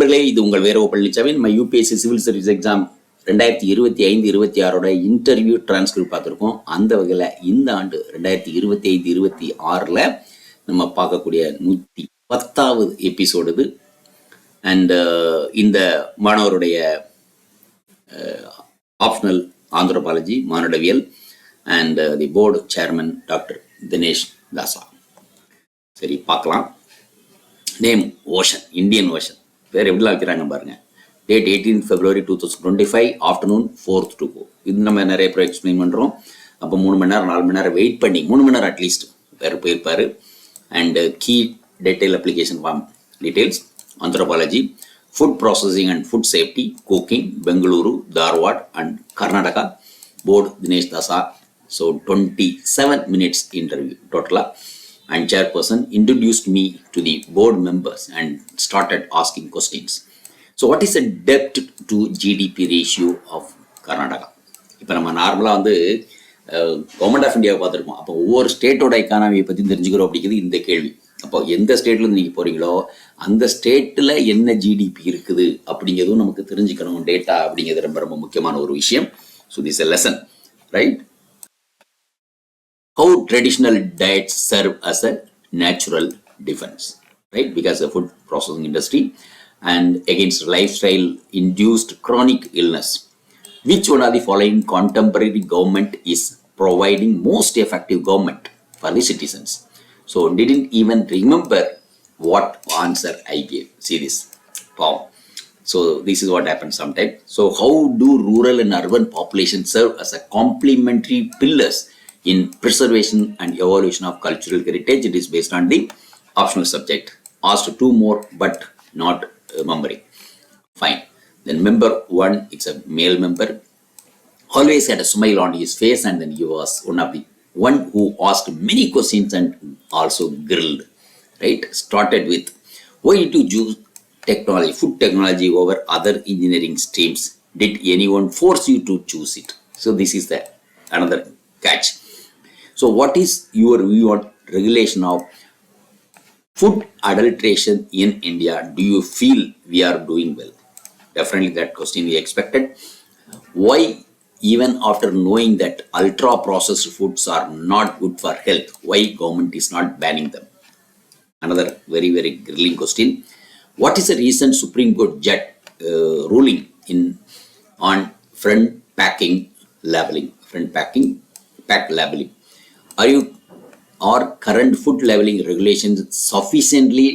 நண்பர்களே, இது உங்கள் வேரோ பழனிசாமி. நம்ம UPSC civil service exam 2025-26 interview transcript பார்த்துருக்கோம். அந்த வகையில் இந்த ஆண்டு 2025-26 நம்ம பார்க்கக்கூடிய 110வது எபிசோடு இது. அண்ட் இந்த மாணவருடைய ஆப்ஷனல் ஆந்த்ரோபாலஜி மானுடவியல் and the board chairman doctor Dinesh Dasa. சரி, பார்க்கலாம். Name ocean, Indian ocean. வேறு எப்படிலாம் வைக்கிறாங்க பாருங்க. Date 18 February 2025, afternoon 4th to 4. இது நம்ம நிறைய பேர் எக்ஸ்பிளைன் பண்ணுறோம். அப்போ 3 மணி நேரம் 4 மணி நேரம் வெயிட் பண்ணி 3 மணி நேரம் அட்லீஸ்ட் வேறு போயிருப்பார். And key detail application form details, anthropology, food processing and food safety, cooking, Bengaluru, Dharwad and Karnataka, board Dinesh Dasa. So 27 minutes interview டோட்டலாக. And chairperson introduced me to the board members and started asking questions. So what is the debt to GDP ratio of Karnataka? இப்போ நம்ம நார்மலாக வந்து government of இந்தியாவை பார்த்துருக்கோம். அப்போ ஒவ்வொரு ஸ்டேட்டோட எக்கானமியை பற்றி தெரிஞ்சுக்கிறோம் அப்படிங்கிறது இந்த கேள்வி. அப்போ எந்த ஸ்டேட்லேருந்து நீங்கள் போகிறீங்களோ அந்த ஸ்டேட்டில் என்ன ஜிடிபி இருக்குது அப்படிங்கிறதும் நமக்கு தெரிஞ்சுக்கணும். டேட்டா அப்படிங்கிறது ரொம்ப ரொம்ப முக்கியமான ஒரு விஷயம். So this a lesson, right? How traditional diets serve as a natural defense, right? Because the food processing industry and against lifestyle induced chronic illness. Which one of the following contemporary government is providing most effective government for the citizens? So didn't even remember what answer I gave. See this. Wow. So this is what happens sometimes. So how do rural and urban population serve as a complementary pillars in preservation and evolution of cultural heritage? It is based on the optional subject. Asked 2 more but not remembering. Fine. Then member 1, it's a male member. Always had a smile on his face, and then he was one who asked many questions and also grilled. Right? Started with, why did you choose technology, food technology over other engineering streams? Did anyone force you to choose it? So this is the another catch. So what is your view on regulation of food adulteration in India? Do you feel we are doing well? Definitely that question we expected. Why, even after knowing that ultra processed foods are not good for health, why government is not banning them? Another very, very grilling question. What is the recent Supreme Court ruling on front packing labeling? Pack labeling. Are current food labeling regulations sufficiently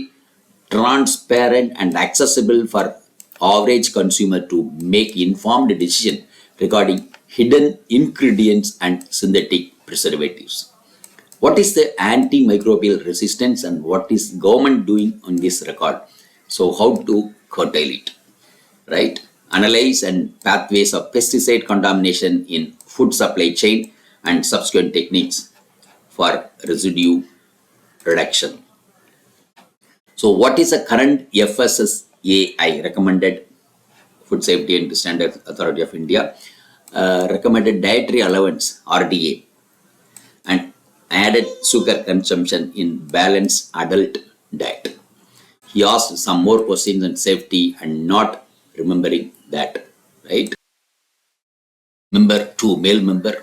transparent and accessible for average consumer to make informed decision regarding hidden ingredients and synthetic preservatives? What is the antimicrobial resistance and what is government doing on this record? So how to curtail it, right? Analyze and pathways of pesticide contamination in food supply chain and subsequent techniques for residue reduction. So what is the current FSSAI recommended, Food Safety and Standards Authority of India, recommended dietary allowance RDA and added sugar consumption in balanced adult diet? He asked some more questions on safety and not remembering that, right? Member 2, male member,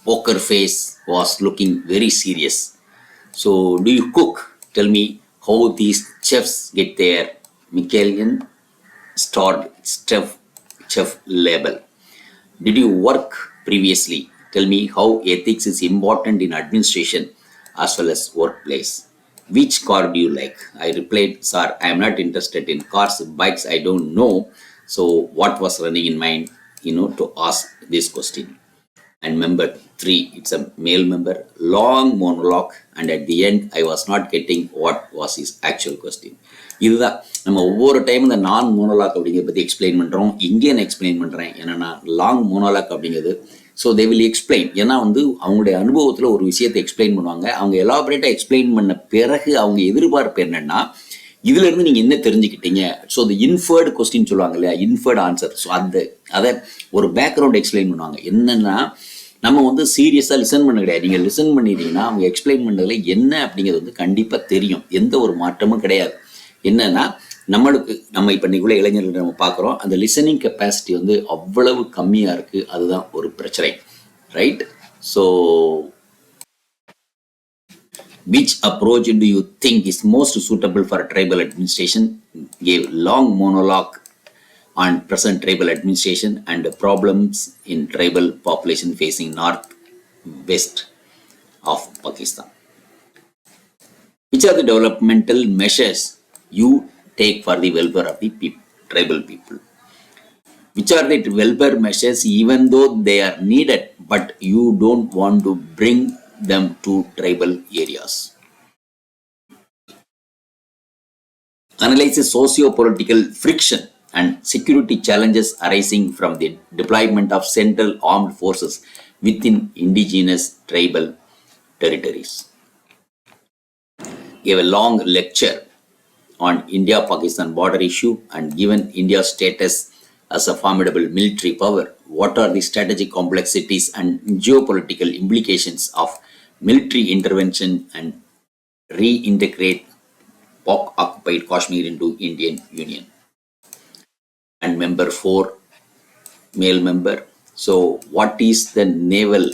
poker face, was looking very serious. So do you cook? Tell me how these chefs get their Michelin starred chef label. Did you work previously? Tell me how ethics is important in administration as well as workplace. Which car do you like? I replied, sir, I am not interested in cars, bikes, I don't know. So what was running in mind, to ask this question? And member 3, it's a male member, long monologue, and at the end I was not getting what was his actual question. இதுதான் நம்ம ஒவ்வொரு time இந்த நான் monologue அப்படிங்கிறத பற்றி explain பண்ணுறோம். இங்கே நான் எக்ஸ்பிளைன் பண்ணுறேன். ஏன்னா லாங் மோனோலாக் அப்படிங்கிறது, ஸோ தே வில் எக்ஸ்பிளைன். ஏன்னா அவங்களுடைய அனுபவத்தில் ஒரு விஷயத்தை எக்ஸ்பிளைன் பண்ணுவாங்க. அவங்க எலாபரேட்டாக எக்ஸ்பிளைன் பண்ண பிறகு அவங்க எதிர்பார்ப்பு என்னென்னா, இதுலேருந்து நீங்கள் என்ன தெரிஞ்சுக்கிட்டீங்க? ஸோ இந்த இன்ஃபர்டு கொஸ்டின் சொல்லுவாங்க இல்லையா, இன்ஃபர்டு ஆன்சர். ஸோ அதை ஒரு பேக்ரவுண்ட் எக்ஸ்பிளைன் பண்ணுவாங்க. என்னென்னா, நம்ம சீரியஸாக லிசன் பண்ண கிடையாது. நீங்கள் லிசன் பண்ணிட்டீங்கன்னா அவங்க எக்ஸ்பிளைன் பண்ணதில் என்ன அப்படிங்கிறது கண்டிப்பாக தெரியும். எந்த ஒரு மாற்றமும் கிடையாது. என்னன்னா, நம்ம இப்போ இன்னைக்குள்ள இளைஞர்கள் நம்ம பார்க்குறோம், அந்த லிசனிங் கெப்பாசிட்டி வந்து அவ்வளவு கம்மியாக இருக்குது. அதுதான் ஒரு பிரச்சனை, right? So which approach do you think is most suitable for tribal administration? Gave long monologue on present tribal administration and the problems in tribal population facing north west of Pakistan. Which are the developmental measures you take for the welfare of the tribal people? Which are the welfare measures even though they are needed but you don't want to bring them to tribal areas? Analyze the socio-political friction and security challenges arising from the deployment of central armed forces within indigenous tribal territories. Gave a long lecture on India-Pakistan border issue and given India's status as a formidable military power, what are the strategic complexities and geopolitical implications of military intervention and reintegrate occupied Kashmir into Indian Union? And member 4, male member. So what is a naval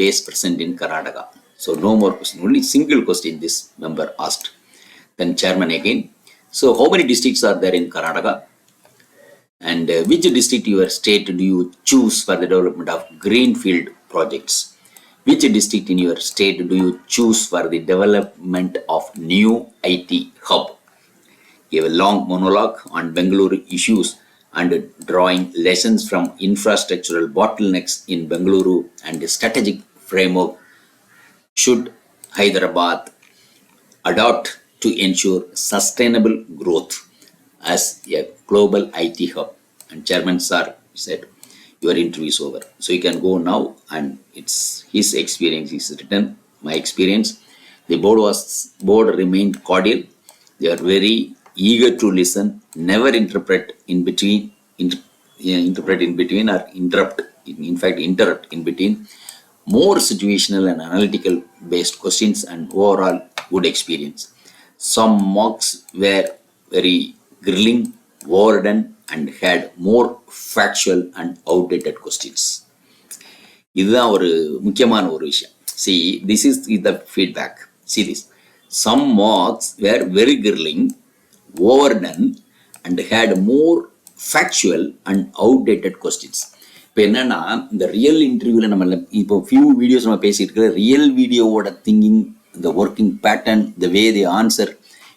base present in Karnataka? So no more question, only single question this member asked. Then chairman again. So how many districts are there in Karnataka? And which district your state do you choose for the development of greenfield projects? Which district in your state do you choose for the development of new IT hub? Gave a long monologue on Bengaluru issues and drawing lessons from infrastructural bottlenecks in Bengaluru and the strategic framework should Hyderabad adopt to ensure sustainable growth as a global IT hub. And chairman sir said, your interview is over. So you can go now, and it's his experience is written, my experience. The board remained cordial. They are very eager to listen, never interpret in between, or interrupt, in fact interrupt in between. More situational and analytical based questions and overall good experience. Some mocks were very grilling, overdone, and had more factual and outdated questions. இதுதான் ஒரு முக்கியமான ஒரு விஷயம். See, this is the feedback. See this. Some mocks were very grilling, overdone, and had more factual and outdated questions. இப்போ என்னன்னா, இந்த real இன்டர்வியூவில் நம்ம இப்போ ஃபியூ வீடியோஸ் நம்ம பேசிட்டு இருக்கிற ரியல் வீடியோவோட திங்கிங், இந்த working pattern, the way the answer,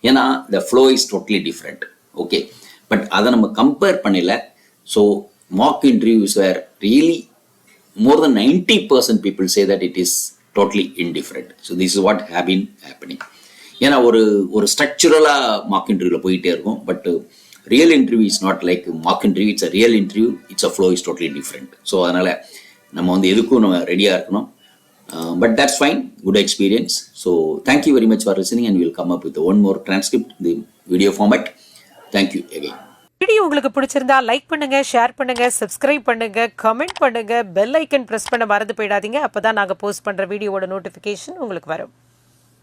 ஏன்னா the flow is totally different. Okay, but அதை நம்ம கம்பேர் பண்ணல. So mock interviews where really more than 90% people say that it is totally indifferent. So this is what have been happening. ஏன்னா ஒரு ஸ்ட்ரக்சரலாக mark இன்டர்வியூவில் போயிட்டே இருக்கும். But real interview is not like mark interview, it's a real interview, it's a flow is totally different. So அதனால் நம்ம எதுக்கும் நம்ம ரெடியாக இருக்கணும். But that's fine, good experience. So thank you very much for listening, and we'll come up with one more transcript in the video format. Thank you again. Video உங்களுக்கு பிடிச்சிருந்தா like பண்ணுங்க, share பண்ணுங்க, சப்ஸ்கிரைப் பண்ணுங்க, comment பண்ணுங்க, bell icon press பண்ண மறந்து போயிடாதீங்க. அப்பதான் நாங்க போஸ்ட் பண்ற வீடியோவோட நோட்டிபிகேஷன் உங்களுக்கு வரும்.